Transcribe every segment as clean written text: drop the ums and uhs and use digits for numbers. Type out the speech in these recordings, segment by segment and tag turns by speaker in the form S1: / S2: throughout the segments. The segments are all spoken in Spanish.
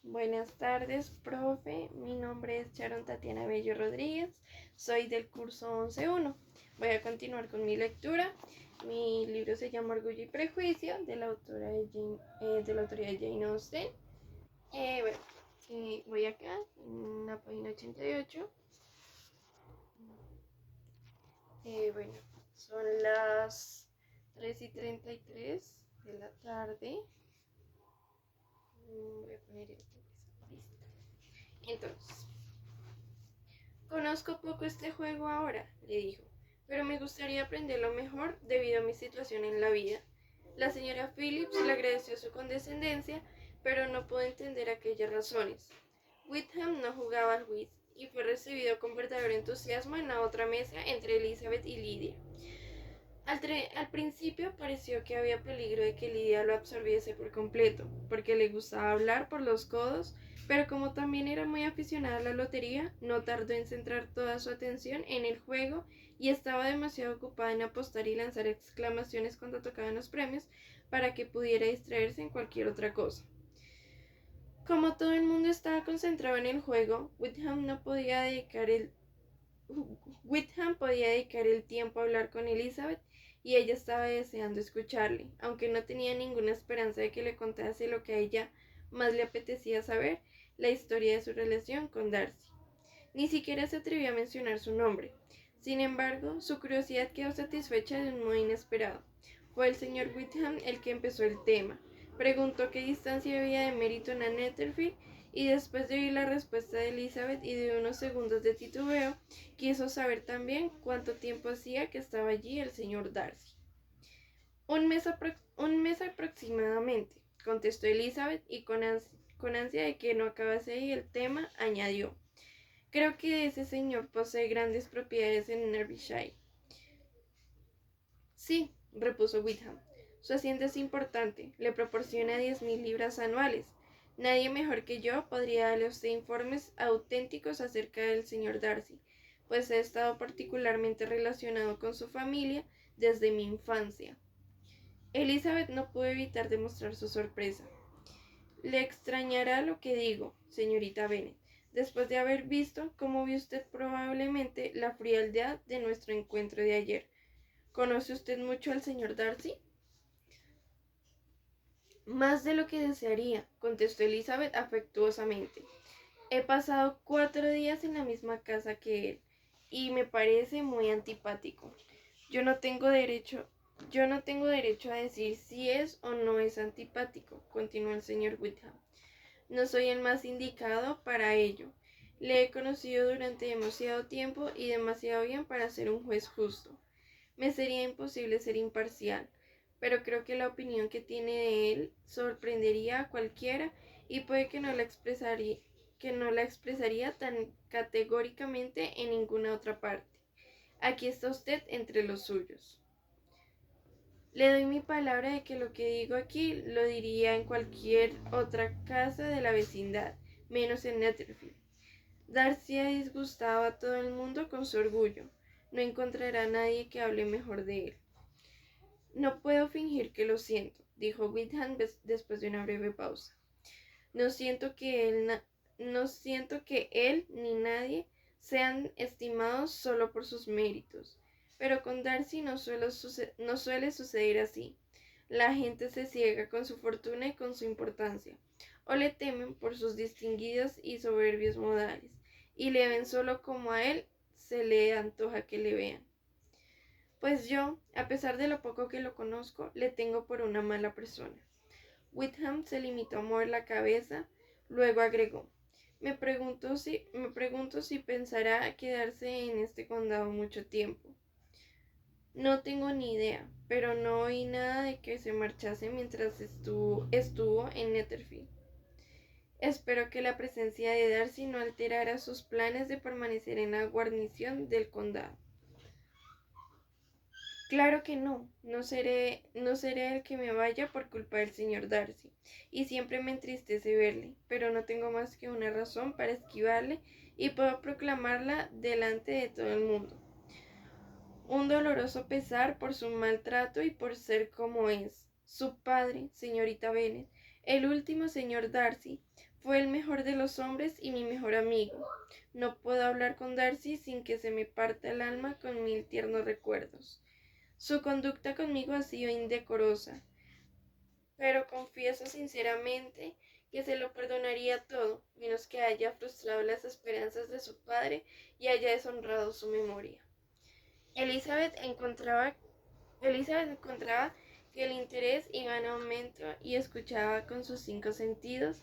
S1: Buenas tardes, profe. Mi nombre es Sharon Tatiana Bello Rodríguez. Soy del curso 11.1. Voy a continuar con mi lectura. Mi libro se llama Orgullo y Prejuicio, de la autoría de Jane Austen. Voy acá, en la página 88. Bueno, son las 3:33 de la tarde. Voy a poner el listo. Entonces, conozco poco este juego ahora, le dijo, pero me gustaría aprenderlo mejor debido a mi situación en la vida. La señora Phillips le agradeció su condescendencia, pero no pudo entender aquellas razones. Wickham no jugaba al whist y fue recibido con verdadero entusiasmo en la otra mesa entre Elizabeth y Lydia. Al principio pareció que había peligro de que Lidia lo absorbiese por completo, porque le gustaba hablar por los codos, pero como también era muy aficionada a la lotería, no tardó en centrar toda su atención en el juego y estaba demasiado ocupada en apostar y lanzar exclamaciones cuando tocaban los premios para que pudiera distraerse en cualquier otra cosa. Como todo el mundo estaba concentrado en el juego, Wickham podía dedicar el tiempo a hablar con Elizabeth y ella estaba deseando escucharle, aunque no tenía ninguna esperanza de que le contase lo que a ella más le apetecía saber, la historia de su relación con Darcy. Ni siquiera se atrevió a mencionar su nombre. Sin embargo, su curiosidad quedó satisfecha de un modo inesperado. Fue el señor Wickham el que empezó el tema. Preguntó qué distancia había de Meryton a Netherfield y después de oír la respuesta de Elizabeth y de unos segundos de titubeo, quiso saber también cuánto tiempo hacía que estaba allí el señor Darcy. Un mes aproximadamente, contestó Elizabeth y con ansia de que no acabase ahí el tema, añadió. Creo que ese señor posee grandes propiedades en Derbyshire. Sí, repuso Wickham. Su hacienda es importante, le proporciona 10.000 libras anuales. Nadie mejor que yo podría darle a usted informes auténticos acerca del señor Darcy, pues he estado particularmente relacionado con su familia desde mi infancia. Elizabeth no pudo evitar demostrar su sorpresa. Le extrañará lo que digo, señorita Bennet, después de haber visto cómo vio usted probablemente la frialdad de nuestro encuentro de ayer. ¿Conoce usted mucho al señor Darcy? Más de lo que desearía, contestó Elizabeth afectuosamente. He pasado 4 días en la misma casa que él, y me parece muy antipático. Yo no tengo derecho a decir si es o no es antipático, continuó el señor Wickham. No soy el más indicado para ello. Le he conocido durante demasiado tiempo y demasiado bien para ser un juez justo. Me sería imposible ser imparcial, pero creo que la opinión que tiene de él sorprendería a cualquiera y puede que no la expresaría tan categóricamente en ninguna otra parte. Aquí está usted entre los suyos. Le doy mi palabra de que lo que digo aquí lo diría en cualquier otra casa de la vecindad, menos en Netherfield. Darcy ha disgustado a todo el mundo con su orgullo. No encontrará a nadie que hable mejor de él. No puedo fingir que lo siento, dijo Wickham después de una breve pausa. No siento que él ni nadie sean estimados solo por sus méritos. Pero con Darcy no suele suceder así. La gente se ciega con su fortuna y con su importancia, o le temen por sus distinguidos y soberbios modales, y le ven solo como a él se le antoja que le vean. Pues yo, a pesar de lo poco que lo conozco, le tengo por una mala persona. Wickham se limitó a mover la cabeza, luego agregó, me pregunto si pensará quedarse en este condado mucho tiempo. No tengo ni idea, pero no oí nada de que se marchase mientras estuvo en Netherfield. Espero que la presencia de Darcy no alterara sus planes de permanecer en la guarnición del condado. Claro que no seré el que me vaya por culpa del señor Darcy, y siempre me entristece verle, pero no tengo más que una razón para esquivarle y puedo proclamarla delante de todo el mundo. Un doloroso pesar por su maltrato y por ser como es. Su padre, señorita Bennet, el último señor Darcy, Fue el mejor de los hombres y mi mejor amigo. No puedo hablar con Darcy sin que se me parta el alma con mil tiernos recuerdos. Su conducta conmigo ha sido indecorosa, pero confieso sinceramente que se lo perdonaría todo, menos que haya frustrado las esperanzas de su padre y haya deshonrado su memoria. Elizabeth encontraba que el interés iba en aumento y escuchaba con sus cinco sentidos,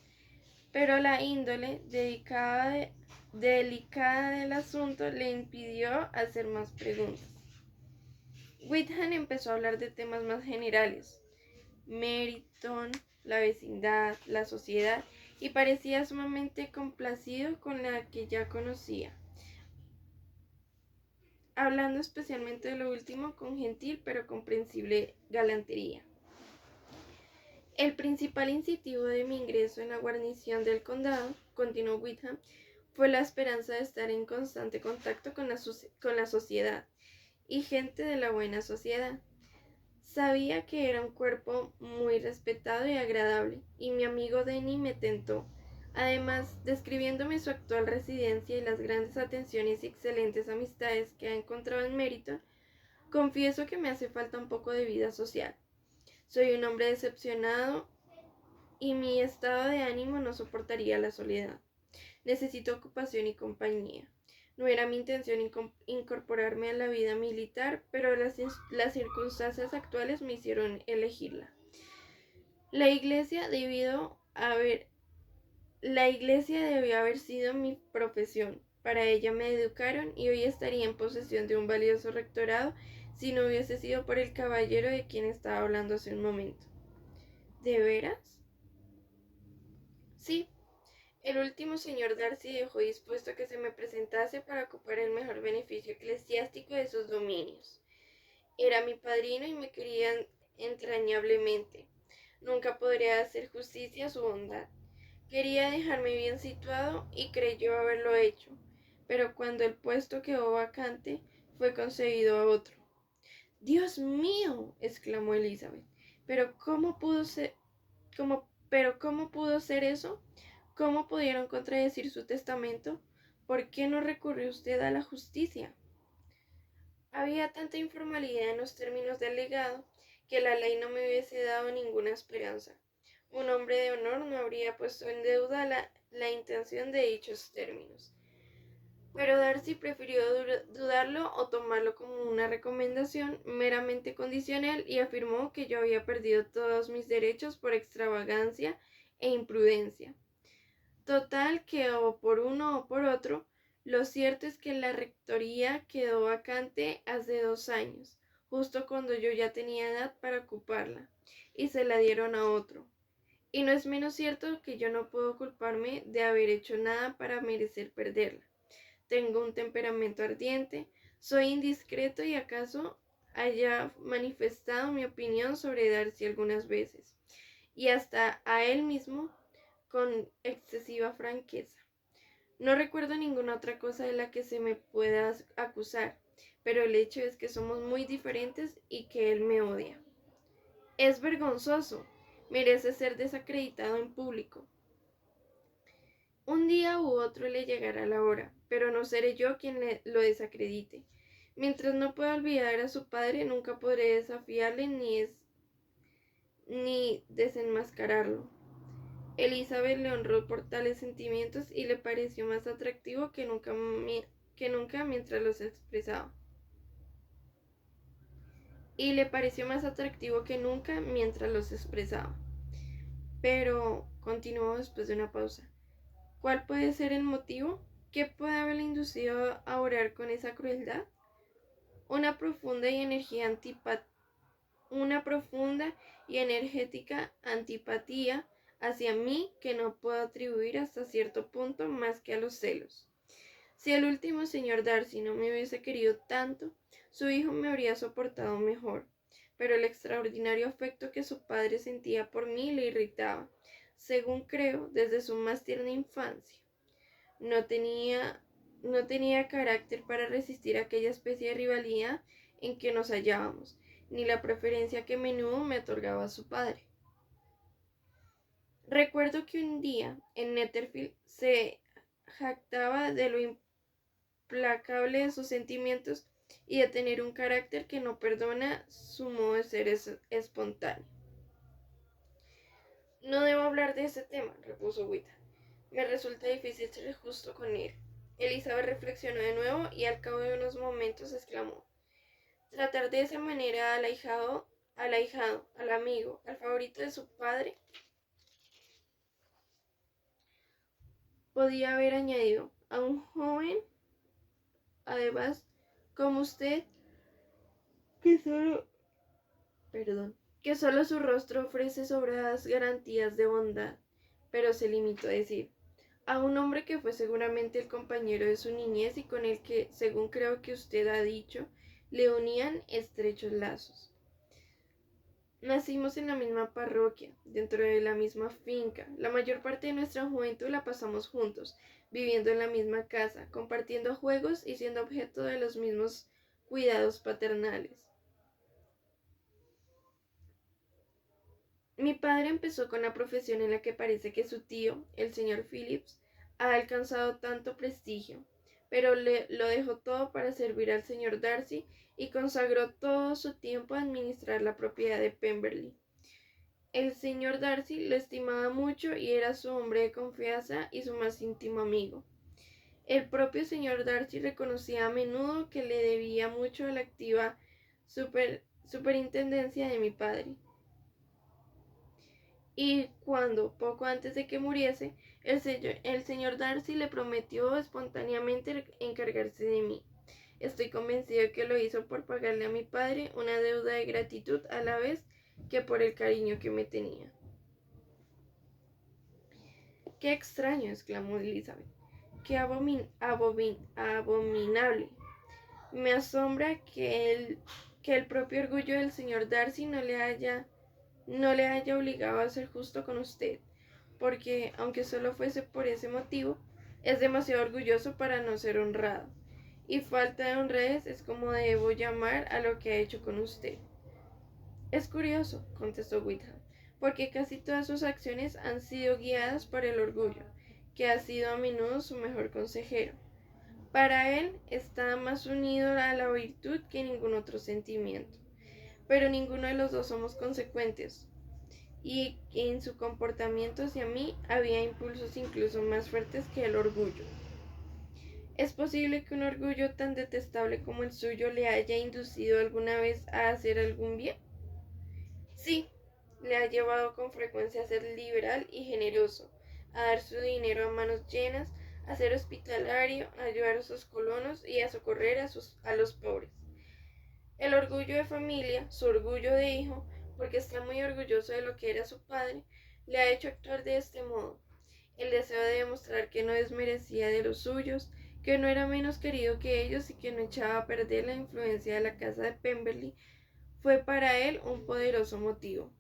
S1: pero la índole delicada del asunto le impidió hacer más preguntas. Wickham empezó a hablar de temas más generales: Meryton, la vecindad, la sociedad, y parecía sumamente complacido con la que ya conocía, hablando especialmente de lo último con gentil pero comprensible galantería. El principal incentivo de mi ingreso en la guarnición del condado, continuó Wickham, fue la esperanza de estar en constante contacto con la sociedad y gente de la buena sociedad. Sabía que era un cuerpo muy respetado y agradable, y mi amigo Denny me tentó. Además, describiéndome su actual residencia y las grandes atenciones y excelentes amistades que ha encontrado en Mérito, confieso que me hace falta un poco de vida social. Soy un hombre decepcionado y mi estado de ánimo no soportaría la soledad. Necesito ocupación y compañía. No era mi intención incorporarme a la vida militar, pero las circunstancias actuales me hicieron elegirla. La iglesia debió haber sido mi profesión. Para ella me educaron y hoy estaría en posesión de un valioso rectorado si no hubiese sido por el caballero de quien estaba hablando hace un momento. ¿De veras? Sí. El último señor Darcy dejó dispuesto que se me presentase para ocupar el mejor beneficio eclesiástico de sus dominios. Era mi padrino y me quería entrañablemente. Nunca podría hacer justicia a su bondad. Quería dejarme bien situado y creyó haberlo hecho, pero cuando el puesto quedó vacante, fue concedido a otro. «¡Dios mío!», exclamó Elizabeth. ¿Pero cómo pudo ser eso? ¿Cómo pudieron contradecir su testamento? ¿Por qué no recurrió usted a la justicia? Había tanta informalidad en los términos del legado que la ley no me hubiese dado ninguna esperanza. Un hombre de honor no habría puesto en duda la intención de dichos términos. Pero Darcy prefirió dudarlo o tomarlo como una recomendación meramente condicional y afirmó que yo había perdido todos mis derechos por extravagancia e imprudencia. Total que o por uno o por otro, lo cierto es que la rectoría quedó vacante hace 2 años, justo cuando yo ya tenía edad para ocuparla, y se la dieron a otro. Y no es menos cierto que yo no puedo culparme de haber hecho nada para merecer perderla. Tengo un temperamento ardiente, soy indiscreto y acaso haya manifestado mi opinión sobre Darcy algunas veces, y hasta a él mismo con excesiva franqueza. No recuerdo ninguna otra cosa de la que se me pueda acusar, pero el hecho es que somos muy diferentes y que él me odia. Es vergonzoso, merece ser desacreditado en público. Un día u otro le llegará la hora, pero no seré yo quien lo desacredite. Mientras no pueda olvidar a su padre, nunca podré desafiarle ni desenmascararlo. Elizabeth le honró por tales sentimientos y le pareció más atractivo que nunca mientras los expresaba. Pero, continuó después de una pausa, ¿cuál puede ser el motivo? ¿Qué puede haberle inducido a orar con esa crueldad? Una profunda y energética antipatía hacia mí que no puedo atribuir hasta cierto punto más que a los celos. Si el último señor Darcy no me hubiese querido tanto, su hijo me habría soportado mejor, pero el extraordinario afecto que su padre sentía por mí le irritaba, según creo, desde su más tierna infancia. No tenía carácter para resistir aquella especie de rivalidad en que nos hallábamos, ni la preferencia que a menudo me otorgaba su padre. Recuerdo que un día en Netherfield se jactaba de lo implacable de sus sentimientos y de tener un carácter que no perdona. Su modo de ser es espontáneo. No debo hablar de ese tema, repuso Wita. Me resulta difícil ser justo con él. Elizabeth reflexionó de nuevo y al cabo de unos momentos exclamó: tratar de esa manera al amigo, al favorito de su padre. Podía haber añadido: a un joven, además, como usted, que solo, perdón, que solo su rostro ofrece sobradas garantías de bondad, pero se limitó a decir: a un hombre que fue seguramente el compañero de su niñez y con el que, según creo que usted ha dicho, le unían estrechos lazos. Nacimos en la misma parroquia, dentro de la misma finca. La mayor parte de nuestra juventud la pasamos juntos, viviendo en la misma casa, compartiendo juegos y siendo objeto de los mismos cuidados paternales. Mi padre empezó con la profesión en la que parece que su tío, el señor Phillips, ha alcanzado tanto prestigio, pero lo dejó todo para servir al señor Darcy y consagró todo su tiempo a administrar la propiedad de Pemberley. El señor Darcy lo estimaba mucho y era su hombre de confianza y su más íntimo amigo. El propio señor Darcy reconocía a menudo que le debía mucho a la activa superintendencia de mi padre. Y cuando, poco antes de que muriese, el señor Darcy le prometió espontáneamente encargarse de mí. Estoy convencido de que lo hizo por pagarle a mi padre una deuda de gratitud a la vez que por el cariño que me tenía. ¡Qué extraño! Exclamó Elizabeth. ¡Qué abominable! Me asombra que el propio orgullo del señor Darcy no le haya obligado a ser justo con usted, porque, aunque solo fuese por ese motivo, es demasiado orgulloso para no ser honrado, y falta de honradez es como debo llamar a lo que ha hecho con usted. Es curioso, contestó Wickham, porque casi todas sus acciones han sido guiadas por el orgullo, que ha sido a menudo su mejor consejero. Para él está más unido a la virtud que ningún otro sentimiento, pero ninguno de los dos somos consecuentes, y en su comportamiento hacia mí había impulsos incluso más fuertes que el orgullo. ¿Es posible que un orgullo tan detestable como el suyo le haya inducido alguna vez a hacer algún bien? Sí, le ha llevado con frecuencia a ser liberal y generoso, a dar su dinero a manos llenas, a ser hospitalario, a ayudar a sus colonos y a socorrer a los pobres. El orgullo de familia, su orgullo de hijo, porque está muy orgulloso de lo que era su padre, le ha hecho actuar de este modo. El deseo de demostrar que no desmerecía de los suyos, que no era menos querido que ellos y que no echaba a perder la influencia de la casa de Pemberley, fue para él un poderoso motivo.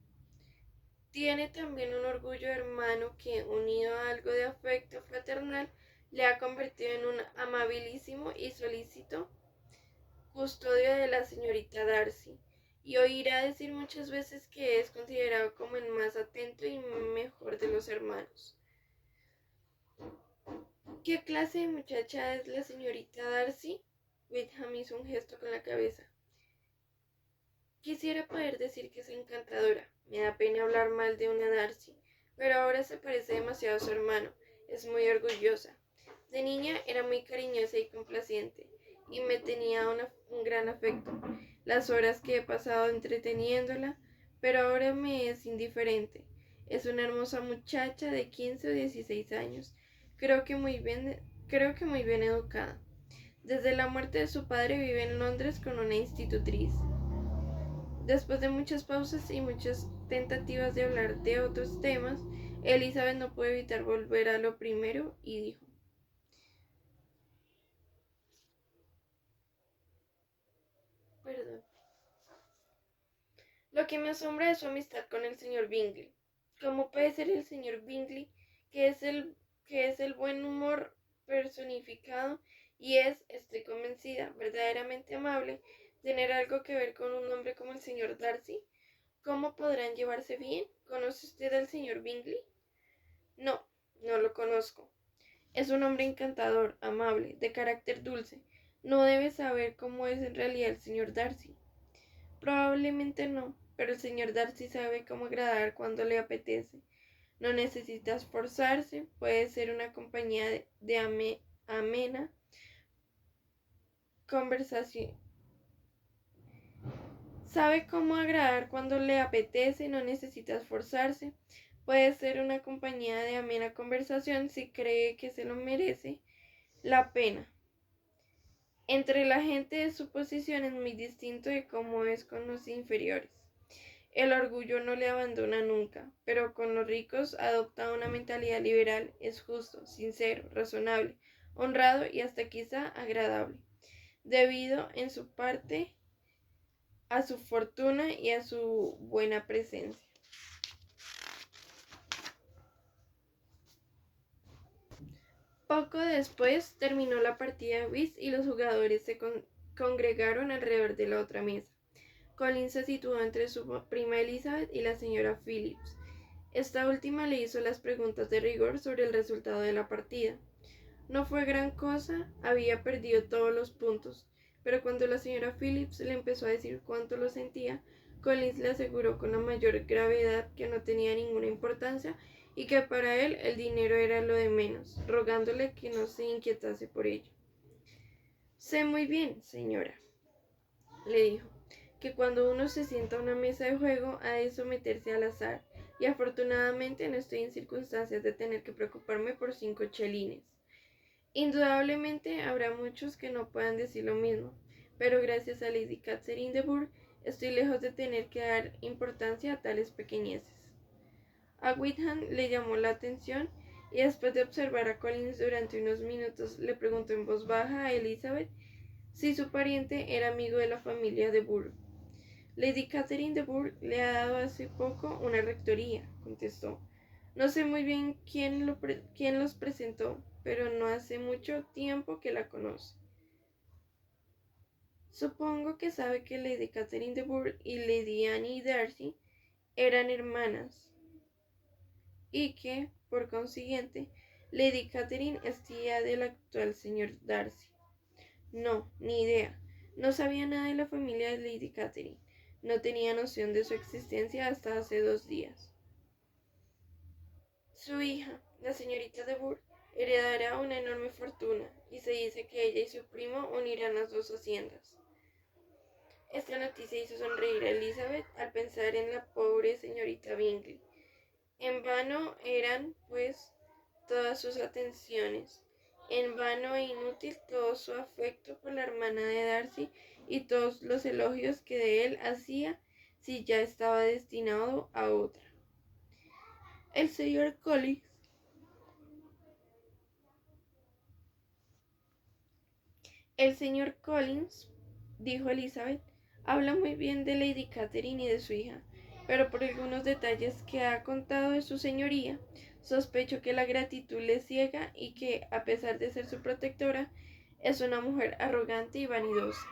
S1: Tiene también un orgullo hermano que, unido a algo de afecto fraternal, le ha convertido en un amabilísimo y solícito custodio de la señorita Darcy, y oirá decir muchas veces que es considerado como el más atento y mejor de los hermanos. ¿Qué clase de muchacha es la señorita Darcy? Wickham hizo un gesto con la cabeza. Quisiera poder decir que es encantadora. Me da pena hablar mal de una Darcy, pero ahora se parece demasiado a su hermano. Es muy orgullosa. De niña era muy cariñosa y complaciente, y me tenía un gran afecto. Las horas que he pasado entreteniéndola, pero ahora me es indiferente. Es una hermosa muchacha de 15 o 16 años. Creo que muy bien educada. Desde la muerte de su padre vive en Londres con una institutriz. Después de muchas pausas y muchas tentativas de hablar de otros temas, Elizabeth no pudo evitar volver a lo primero y dijo: perdón. Lo que me asombra es su amistad con el señor Bingley. ¿Cómo puede ser el señor Bingley, que es el buen humor personificado y es, estoy convencida, verdaderamente amable, tener algo que ver con un hombre como el señor Darcy? ¿Cómo podrán llevarse bien? ¿Conoce usted al señor Bingley? No, no lo conozco. Es un hombre encantador, amable, de carácter dulce. No debe saber cómo es en realidad el señor Darcy. Probablemente no, pero el señor Darcy sabe cómo agradar cuando le apetece. No necesita esforzarse, puede ser una compañía de amena conversación. Sabe cómo agradar cuando le apetece, no necesita esforzarse. Puede ser una compañía de amena conversación si cree que se lo merece la pena. Entre la gente de su posición es muy distinto de cómo es con los inferiores. El orgullo no le abandona nunca, pero con los ricos adopta una mentalidad liberal, es justo, sincero, razonable, honrado y hasta quizá agradable, debido en su parte a su fortuna y a su buena presencia. Poco después terminó la partida de whist y los jugadores se congregaron alrededor de la otra mesa. Colin se situó entre su prima Elizabeth y la señora Phillips. Esta última le hizo las preguntas de rigor sobre el resultado de la partida. No fue gran cosa, había perdido todos los puntos, pero cuando la señora Phillips le empezó a decir cuánto lo sentía, Collins le aseguró con la mayor gravedad que no tenía ninguna importancia y que para él el dinero era lo de menos, rogándole que no se inquietase por ello. Sé muy bien, señora, le dijo, que cuando uno se sienta a una mesa de juego ha de someterse al azar, y afortunadamente no estoy en circunstancias de tener que preocuparme por 5 chelines. Indudablemente habrá muchos que no puedan decir lo mismo, pero gracias a Lady Catherine de Bourgh estoy lejos de tener que dar importancia a tales pequeñeces. A Wickham le llamó la atención y después de observar a Collins durante unos minutos le preguntó en voz baja a Elizabeth si su pariente era amigo de la familia de Bourgh. Lady Catherine de Bourgh le ha dado hace poco una rectoría, contestó. No sé muy bien quién los presentó, pero no hace mucho tiempo que la conoce. Supongo que sabe que Lady Catherine de Bourgh y Lady Annie Darcy eran hermanas y que, por consiguiente, Lady Catherine es tía del actual señor Darcy. No, ni idea. No sabía nada de la familia de Lady Catherine. No tenía noción de su existencia hasta hace 2 días. Su hija, la señorita de Bourgh, heredará una enorme fortuna, y se dice que ella y su primo unirán las dos haciendas. Esta noticia hizo sonreír a Elizabeth al pensar en la pobre señorita Bingley. En vano eran, pues, todas sus atenciones, en vano e inútil todo su afecto por la hermana de Darcy y todos los elogios que de él hacía si ya estaba destinado a otra. El señor Collins El señor Collins, dijo Elizabeth, habla muy bien de Lady Catherine y de su hija, pero por algunos detalles que ha contado de su señoría, sospecho que la gratitud le ciega y que, a pesar de ser su protectora, es una mujer arrogante y vanidosa.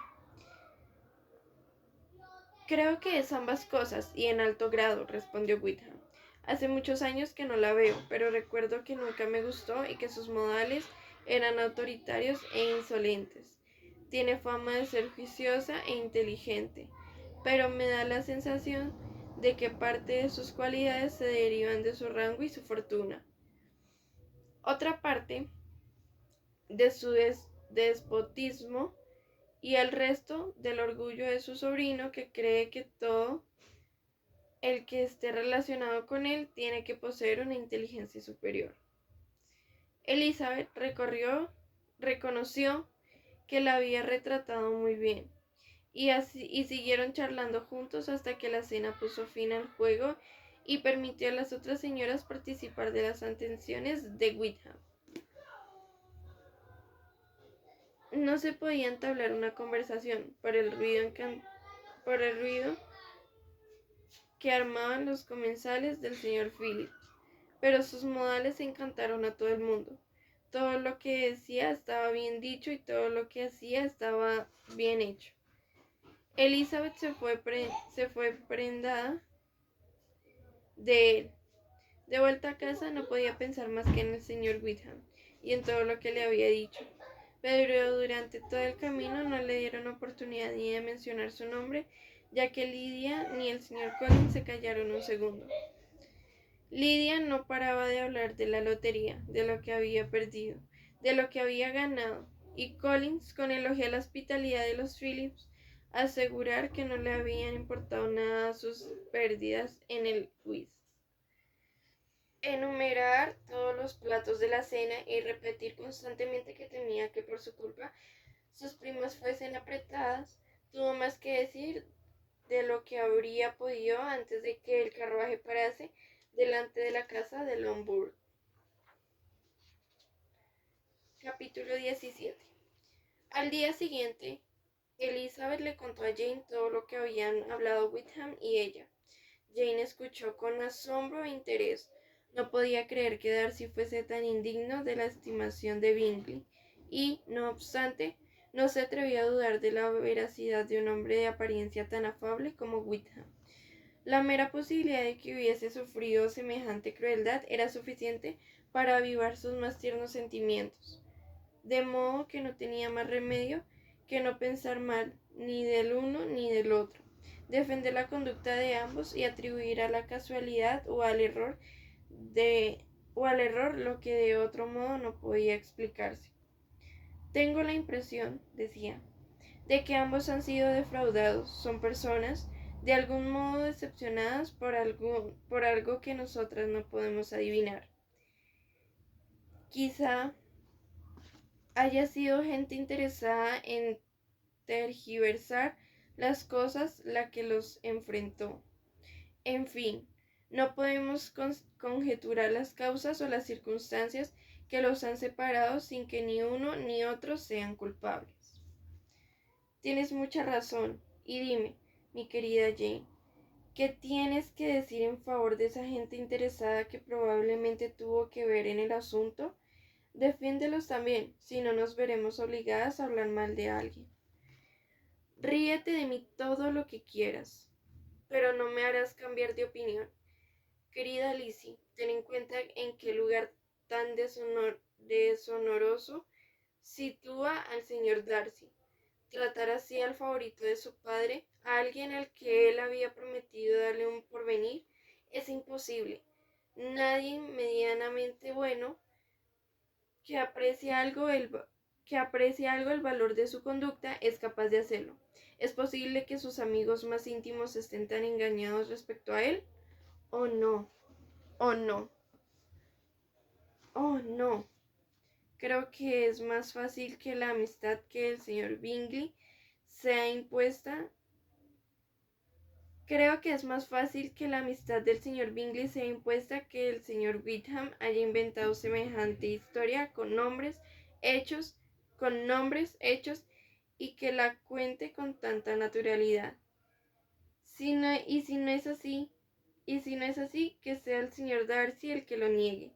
S1: Creo que es ambas cosas, y en alto grado, respondió Wickham. Hace muchos años que no la veo, pero recuerdo que nunca me gustó y que sus modales eran autoritarios e insolentes. Tiene fama de ser juiciosa e inteligente, pero me da la sensación de que parte de sus cualidades se derivan de su rango y su fortuna. Otra parte de su despotismo y el resto del orgullo de su sobrino que cree que todo el que esté relacionado con él tiene que poseer una inteligencia superior. Elizabeth reconoció que la había retratado muy bien, y siguieron charlando juntos hasta que la cena puso fin al juego y permitió a las otras señoras participar de las atenciones de Wickham. No se podía entablar una conversación por el ruido que armaban los comensales del señor Phillips, pero sus modales encantaron a todo el mundo. Todo lo que decía estaba bien dicho y todo lo que hacía estaba bien hecho. Elizabeth se fue prendada de él. De vuelta a casa no podía pensar más que en el señor Wickham y en todo lo que le había dicho, pero durante todo el camino no le dieron oportunidad ni de mencionar su nombre, ya que Lidia ni el señor Collins se callaron un segundo. Lidia no paraba de hablar de la lotería, de lo que había perdido, de lo que había ganado, y Collins, con elogio a la hospitalidad de los Phillips, asegurar que no le habían importado nada sus pérdidas en el whist. Enumerar todos los platos de la cena y repetir constantemente que temía que por su culpa sus primas fuesen apretadas, tuvo más que decir de lo que habría podido antes de que el carruaje parase delante de la casa de Lombard. Capítulo 17. Al día siguiente, Elizabeth le contó a Jane todo lo que habían hablado Wickham y ella. Jane escuchó con asombro e interés. No podía creer que Darcy fuese tan indigno de la estimación de Bingley, y, no obstante, no se atrevía a dudar de la veracidad de un hombre de apariencia tan afable como Wickham. La mera posibilidad de que hubiese sufrido semejante crueldad era suficiente para avivar sus más tiernos sentimientos, de modo que no tenía más remedio que no pensar mal ni del uno ni del otro, defender la conducta de ambos y atribuir a la casualidad o al error lo que de otro modo no podía explicarse. Tengo la impresión, decía, de que ambos han sido defraudados. Son personas de algún modo decepcionadas por algo que nosotras no podemos adivinar. Quizá haya sido gente interesada en tergiversar las cosas la que los enfrentó. En fin, no podemos conjeturar las causas o las circunstancias que los han separado sin que ni uno ni otro sean culpables. Tienes mucha razón, y dime, mi querida Jane, ¿qué tienes que decir en favor de esa gente interesada que probablemente tuvo que ver en el asunto? Defiéndelos también, si no nos veremos obligadas a hablar mal de alguien. Ríete de mí todo lo que quieras, pero no me harás cambiar de opinión. Querida Lizzie, ten en cuenta en qué lugar tan deshonoroso sitúa al señor Darcy. Tratar así al favorito de su padre, a alguien al que él había prometido darle un porvenir, es imposible. Nadie medianamente bueno que aprecie algo el valor de su conducta es capaz de hacerlo. ¿Es posible que sus amigos más íntimos estén tan engañados respecto a él? Oh no, oh no, oh no. Creo que es más fácil que la amistad que el señor Bingley sea impuesta. Creo que es más fácil que la amistad del señor Bingley sea impuesta que el señor Wickham haya inventado semejante historia con nombres, hechos, y que la cuente con tanta naturalidad. Si no es así, que sea el señor Darcy el que lo niegue.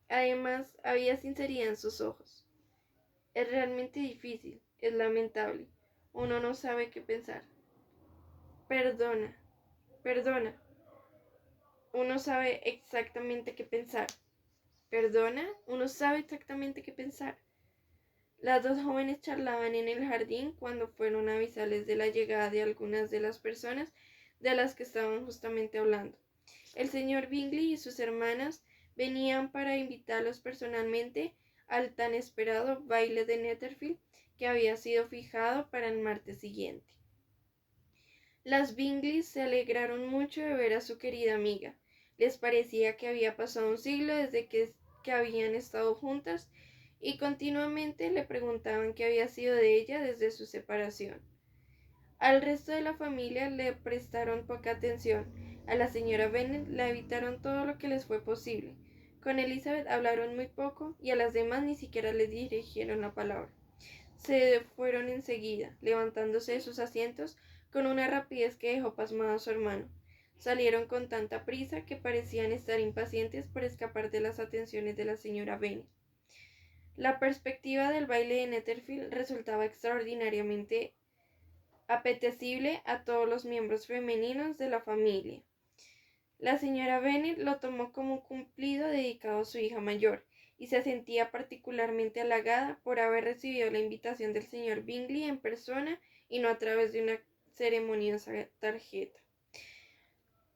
S1: Además, había sinceridad en sus ojos. Es realmente difícil, es lamentable. Uno no sabe qué pensar. Perdona. Uno sabe exactamente qué pensar. Perdona, uno sabe exactamente qué pensar. Las dos jóvenes charlaban en el jardín cuando fueron a avisarles de la llegada de algunas de las personas de las que estaban justamente hablando. El señor Bingley y sus hermanas venían para invitarlos personalmente al tan esperado baile de Netherfield que había sido fijado para el martes siguiente. Las Bingleys se alegraron mucho de ver a su querida amiga. Les parecía que había pasado un siglo desde que habían estado juntas y continuamente le preguntaban qué había sido de ella desde su separación. Al resto de la familia le prestaron poca atención. A la señora Bennet la evitaron todo lo que les fue posible. Con Elizabeth hablaron muy poco y a las demás ni siquiera les dirigieron la palabra. Se fueron enseguida, levantándose de sus asientos con una rapidez que dejó pasmado a su hermano. Salieron con tanta prisa que parecían estar impacientes por escapar de las atenciones de la señora Bennet. La perspectiva del baile de Netherfield resultaba extraordinariamente apetecible a todos los miembros femeninos de la familia. La señora Bennet lo tomó como un cumplido dedicado a su hija mayor, y se sentía particularmente halagada por haber recibido la invitación del señor Bingley en persona y no a través de una ceremoniosa tarjeta.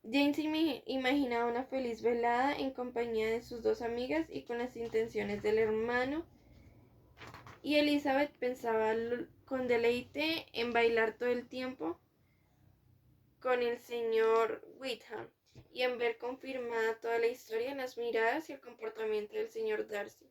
S1: Jane se imaginaba una feliz velada en compañía de sus dos amigas y con las intenciones del hermano, y Elizabeth pensaba con deleite en bailar todo el tiempo con el señor Wickham y en ver confirmada toda la historia en las miradas y el comportamiento del señor Darcy.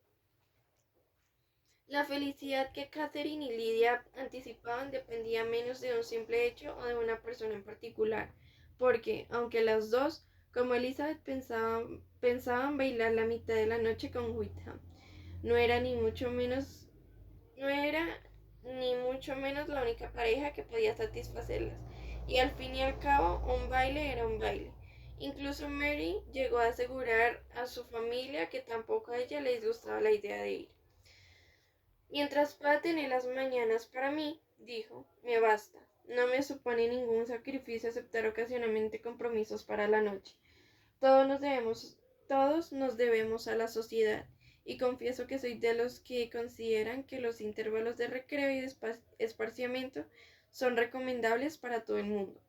S1: La felicidad que Catherine y Lydia anticipaban dependía menos de un simple hecho o de una persona en particular, porque, aunque las dos, como Elizabeth, pensaban bailar la mitad de la noche con Wickham, no era ni mucho menos la única pareja que podía satisfacerlas, y al fin y al cabo un baile era un baile. Incluso Mary llegó a asegurar a su familia que tampoco a ella les gustaba la idea de ir. Mientras pueda tener las mañanas para mí, dijo, me basta. No me supone ningún sacrificio aceptar ocasionalmente compromisos para la noche. Todos nos debemos a la sociedad, y confieso que soy de los que consideran que los intervalos de recreo y de esparciamiento son recomendables para todo el mundo.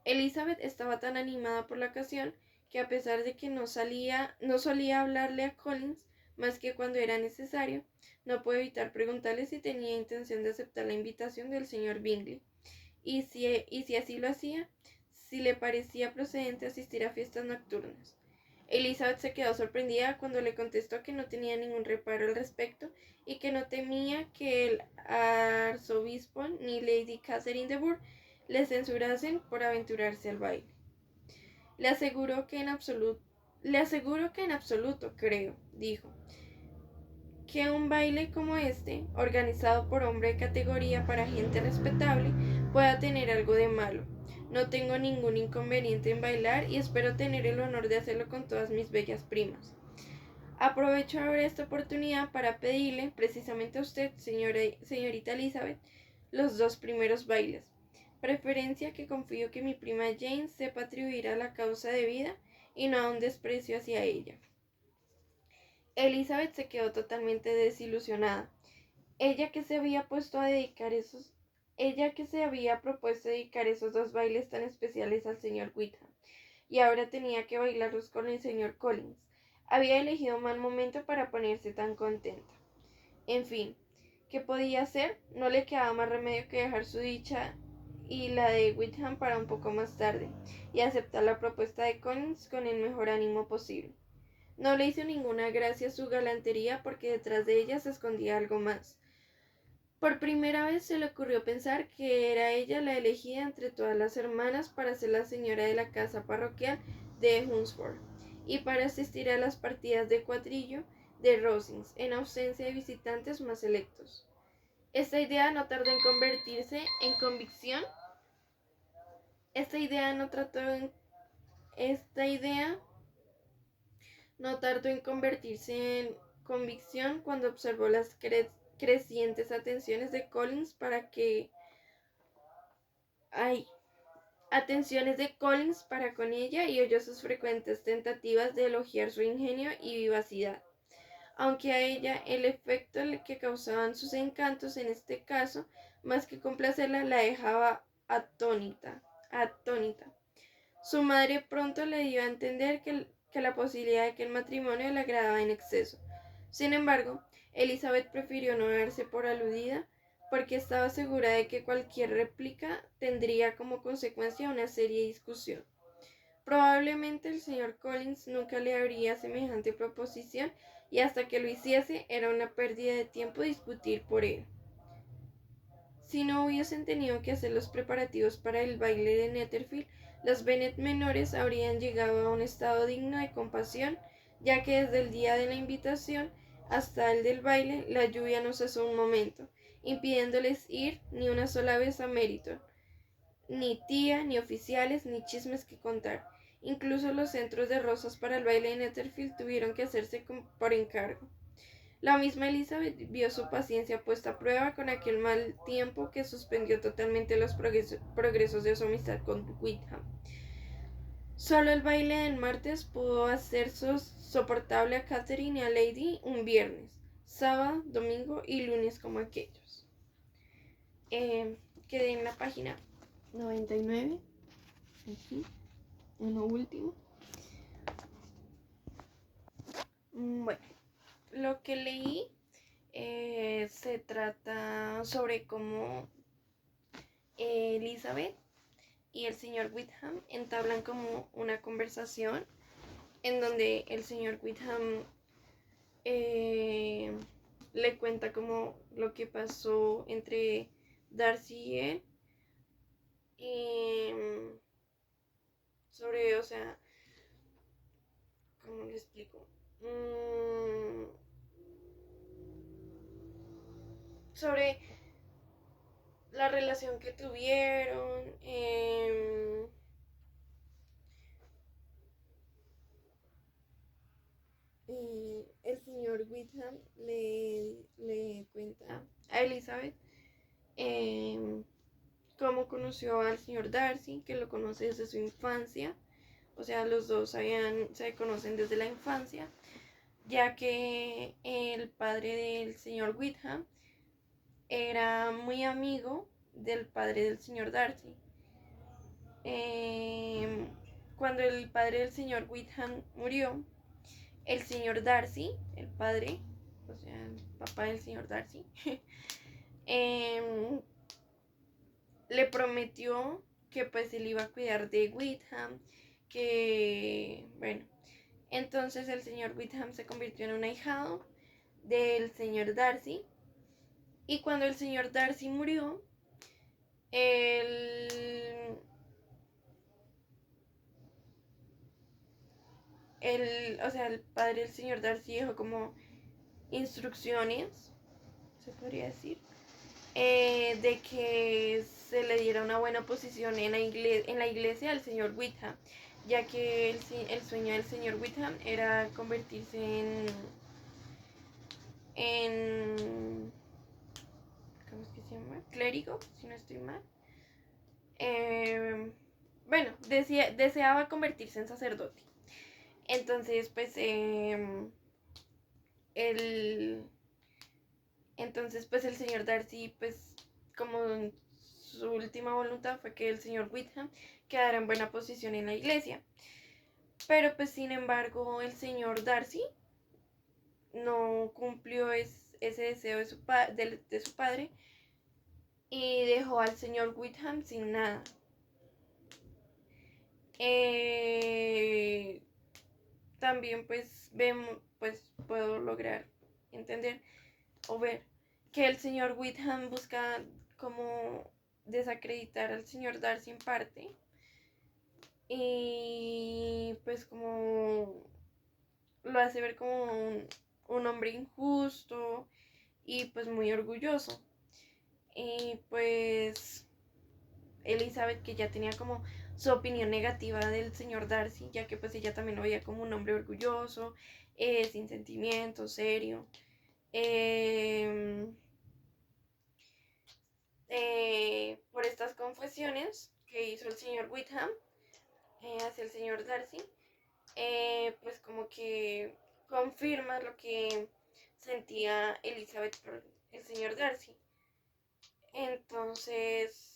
S1: Elizabeth estaba tan animada por la ocasión que, a pesar de que no solía hablarle a Collins más que cuando era necesario, no pude evitar preguntarle si tenía intención de aceptar la invitación del señor Bingley, y si así lo hacía, si le parecía procedente asistir a fiestas nocturnas. Elizabeth se quedó sorprendida cuando le contestó que no tenía ningún reparo al respecto y que no temía que el arzobispo ni Lady Catherine de Bourgh le censurasen por aventurarse al baile. Le aseguro que en absoluto creo, dijo, que un baile como este, organizado por hombre de categoría para gente respetable, pueda tener algo de malo. No tengo ningún inconveniente en bailar y espero tener el honor de hacerlo con todas mis bellas primas. Aprovecho ahora esta oportunidad para pedirle, precisamente a usted, señorita Elizabeth, los dos primeros bailes, preferencia que confío que mi prima Jane sepa atribuir a la causa de vida y no a un desprecio hacia ella. Elizabeth se quedó totalmente desilusionada. Ella que se había propuesto dedicar esos dos bailes tan especiales al señor Wickham, y ahora tenía que bailarlos con el señor Collins. Había elegido mal momento para ponerse tan contenta. En fin, ¿qué podía hacer? No le quedaba más remedio que dejar su dicha y la de Wickham para un poco más tarde, y aceptar la propuesta de Collins con el mejor ánimo posible. No le hizo ninguna gracia su galantería, porque detrás de ella se escondía algo más. Por primera vez se le ocurrió pensar que era ella la elegida entre todas las hermanas para ser la señora de la casa parroquial de Hunsford y para asistir a las partidas de cuadrillo de Rosings en ausencia de visitantes más selectos. Esta idea no tardó en convertirse en convicción. Esta idea no tardó en convertirse en convicción cuando observó las crecientes atenciones de Collins para con ella, y oyó sus frecuentes tentativas de elogiar su ingenio y vivacidad. Aunque a ella el efecto que causaban sus encantos en este caso, más que complacerla, la dejaba atónita. Su madre pronto le dio a entender que la posibilidad de que el matrimonio le agradaba en exceso. Sin embargo, Elizabeth prefirió no darse por aludida, porque estaba segura de que cualquier réplica tendría como consecuencia una seria discusión. Probablemente el señor Collins nunca le haría semejante proposición, y hasta que lo hiciese era una pérdida de tiempo discutir por él. Si no hubiesen tenido que hacer los preparativos para el baile de Netherfield, los Bennet menores habrían llegado a un estado digno de compasión, ya que desde el día de la invitación hasta el del baile la lluvia no cesó un momento, impidiéndoles ir ni una sola vez a Meryton. Ni tía, ni oficiales, ni chismes que contar. Incluso los centros de rosas para el baile de Netherfield tuvieron que hacerse por encargo. La misma Elizabeth vio su paciencia puesta a prueba con aquel mal tiempo que suspendió totalmente los progresos de su amistad con Wickham. Solo el baile del martes pudo hacer soportable a Catherine y a Lady un viernes, sábado, domingo y lunes como aquellos. Quedé en la página 99, aquí, en lo último. Bueno, lo que leí se trata sobre cómo Elizabeth y el señor Wickham entablan como una conversación en donde el señor Wickham le cuenta como lo que pasó entre Darcy y él y sobre, o sea, ¿cómo le explico? Sobre la relación que tuvieron, y el señor Wickham le cuenta a Elizabeth cómo conoció al señor Darcy, que lo conoce desde su infancia. O sea, los dos se conocen desde la infancia, ya que el padre del señor Wickham era muy amigo del padre del señor Darcy. Cuando el padre del señor Wickham murió, el señor Darcy, el padre, o sea, el papá del señor Darcy, le prometió que pues él iba a cuidar de Wickham, que bueno, entonces el señor Wickham se convirtió en un ahijado del señor Darcy, y cuando el señor Darcy murió, o sea, el padre del señor Darcy dejó como instrucciones, se podría decir, de que se le diera una buena posición en la iglesia al señor Wickham, ya que el sueño del señor Wickham era convertirse en ¿cómo es que se llama? Clérigo, si no estoy mal. Bueno, deseaba convertirse en sacerdote. Entonces, pues, el, el señor Darcy, pues, como su última voluntad fue que el señor Wickham quedara en buena posición en la iglesia. Pero, pues, sin embargo, el señor Darcy no cumplió ese deseo de su padre y dejó al señor Wickham sin nada. También pues puedo lograr entender o ver que el señor Wickham busca como desacreditar al señor Darcy en parte y pues como lo hace ver como un hombre injusto y pues muy orgulloso. Y pues Elizabeth, que ya tenía como su opinión negativa del señor Darcy, ya que pues ella también lo veía como un hombre orgulloso, sin sentimientos, serio. Eh, por estas confesiones que hizo el señor Wickham hacia el señor Darcy, pues como que confirma lo que sentía Elizabeth por el señor Darcy. Entonces,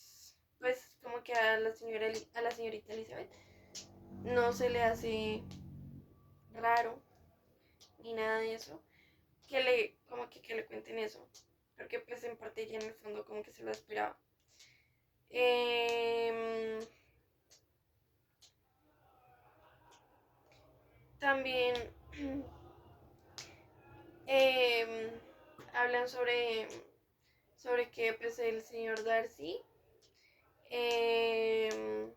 S1: pues como que a la señorita Elizabeth no se le hace raro ni nada de eso que le cuenten eso, porque pues en parte ya en el fondo como que se lo esperaba. También eh, hablan sobre que pues el señor Darcy eh,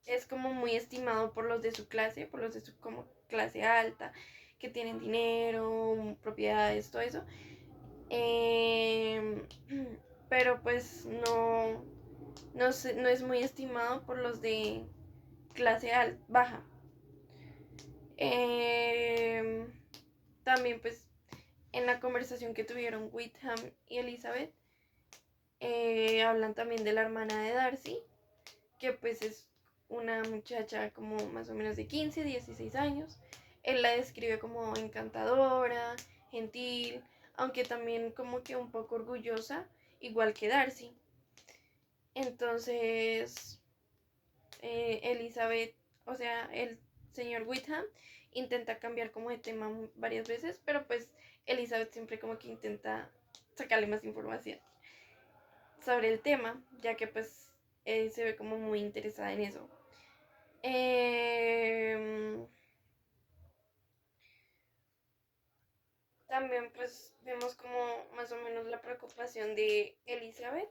S1: es como muy estimado por los de su clase, por los de su como clase alta, que tienen dinero, propiedades, todo eso. Eh, pero pues no es muy estimado por los de clase baja. Eh, También pues en la conversación que tuvieron Wickham y Elizabeth, hablan también de la hermana de Darcy, que pues es una muchacha como más o menos de 15, 16 años. Él la describe como encantadora, gentil, aunque también como que un poco orgullosa, igual que Darcy. Entonces, Elizabeth, o sea, el señor Wickham intenta cambiar como de tema varias veces, pero pues Elizabeth siempre como que intenta sacarle más información sobre el tema, ya que pues se ve como muy interesada en eso. Eh, También pues vemos como más o menos la preocupación de Elizabeth,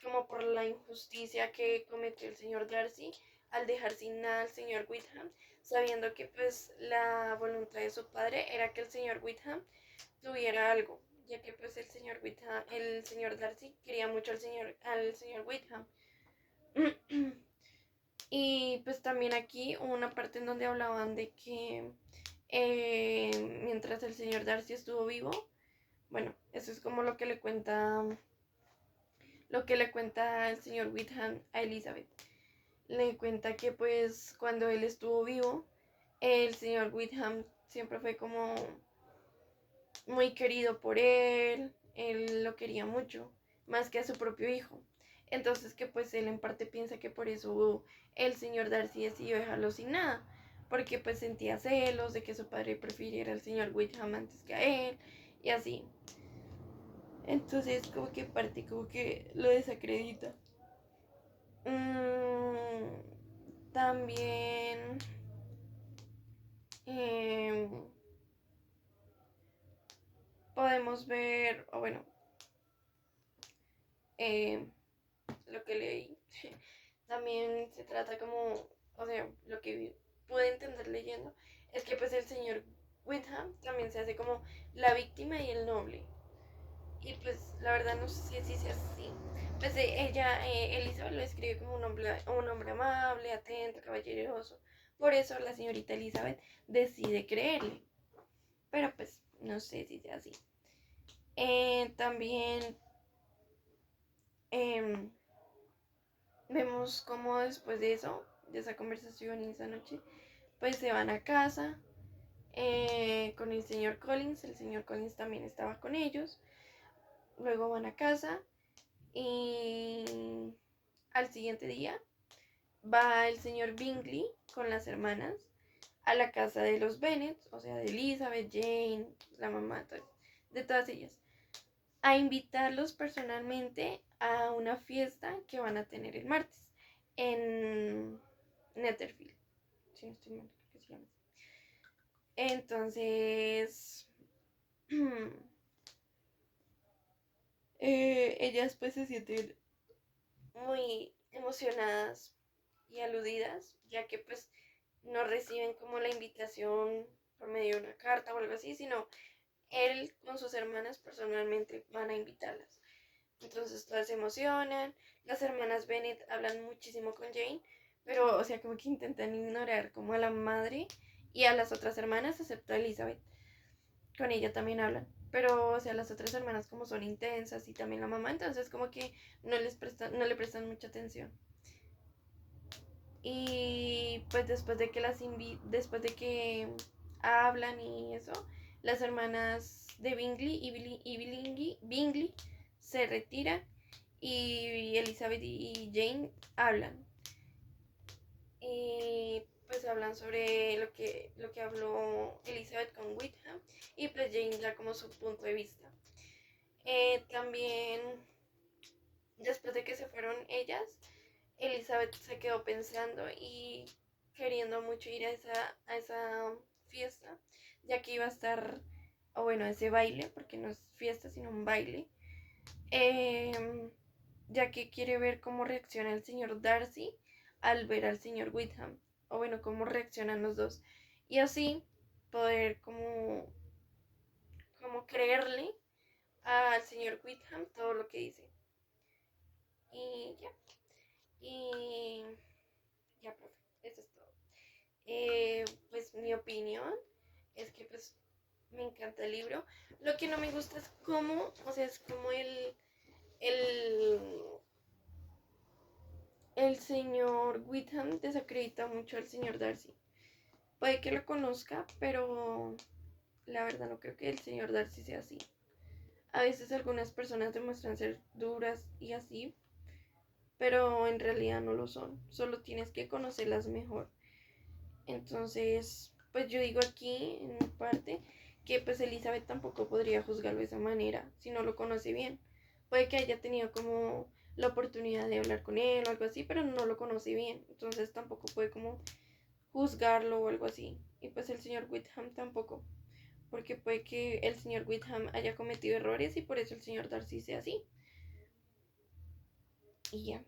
S1: como por la injusticia que cometió el señor Darcy al dejar sin nada al señor Wickham, sabiendo que pues la voluntad de su padre era que el señor Wickham tuviera algo, ya que pues el señor Darcy quería mucho al señor Wickham. Y pues también aquí hubo una parte en donde hablaban de que mientras el señor Darcy estuvo vivo, bueno, eso es como lo que le cuenta el señor Wickham a Elizabeth. Le cuenta que pues cuando él estuvo vivo, el señor Wickham siempre fue como muy querido por él lo quería mucho, más que a su propio hijo. Entonces que pues él en parte piensa que por eso el señor Darcy decidió dejarlo sin nada, porque pues sentía celos de que su padre prefiriera al señor Wickham antes que a él, y así. Entonces como que parte como que lo desacredita. Mm, también eh, podemos ver, o bueno, eh, lo que leí, también se trata como, o sea, lo que pude entender leyendo, es que pues el señor Wickham también se hace como la víctima y el noble. Y pues la verdad no sé si es así. Pues Elizabeth lo escribe como un hombre amable, atento, caballeroso. Por eso la señorita Elizabeth decide creerle. Pero pues no sé si sea así. También em, vemos como después de eso, de esa conversación y esa noche, pues se van a casa con el señor Collins. El señor Collins también estaba con ellos. Luego van a casa y al siguiente día va el señor Bingley con las hermanas a la casa de los Bennet, o sea, de Elizabeth, Jane, la mamá, de todas ellas, a invitarlos personalmente a una fiesta que van a tener el martes en Netherfield, si no estoy mal, creo que se llama así. Entonces, ellas pues se sienten muy emocionadas y aludidas, ya que pues no reciben como la invitación por medio de una carta o algo así, sino él con sus hermanas personalmente van a invitarlas. Entonces todas se emocionan, las hermanas Bennett hablan muchísimo con Jane, pero o sea como que intentan ignorar como a la madre y a las otras hermanas, excepto a Elizabeth. Con ella también hablan. Pero, o sea, las otras hermanas como son intensas y también la mamá, entonces como que no le prestan mucha atención. Y pues después de que hablan y eso, las hermanas de Bingley se retiran y Elizabeth y Jane hablan. Y pues hablan sobre lo que habló Elizabeth con Wickham y pues Jane da como su punto de vista. También después de que se fueron ellas, Elizabeth se quedó pensando y queriendo mucho ir a esa fiesta, ya que iba a estar, o bueno, ese baile, porque no es fiesta, sino un baile, eh, ya que quiere ver cómo reacciona el señor Darcy al ver al señor Wickham, o bueno, cómo reaccionan los dos, y así poder como creerle al señor Wickham todo lo que dice. Y ya, y ya, profe, eso es todo. Pues mi opinión es que pues me encanta el libro. Lo que no me gusta es cómo, o sea, es como el el señor Wickham desacredita mucho al señor Darcy. Puede que lo conozca, pero la verdad no creo que el señor Darcy sea así. A veces algunas personas demuestran ser duras y así, pero en realidad no lo son. Solo tienes que conocerlas mejor. Entonces, pues yo digo aquí, en mi parte, que pues Elizabeth tampoco podría juzgarlo de esa manera si no lo conoce bien. Puede que haya tenido como la oportunidad de hablar con él o algo así, pero no lo conoce bien. Entonces tampoco puede como juzgarlo o algo así. Y pues el señor Wickham tampoco, porque puede que el señor Wickham haya cometido errores y por eso el señor Darcy sea así. Y ya.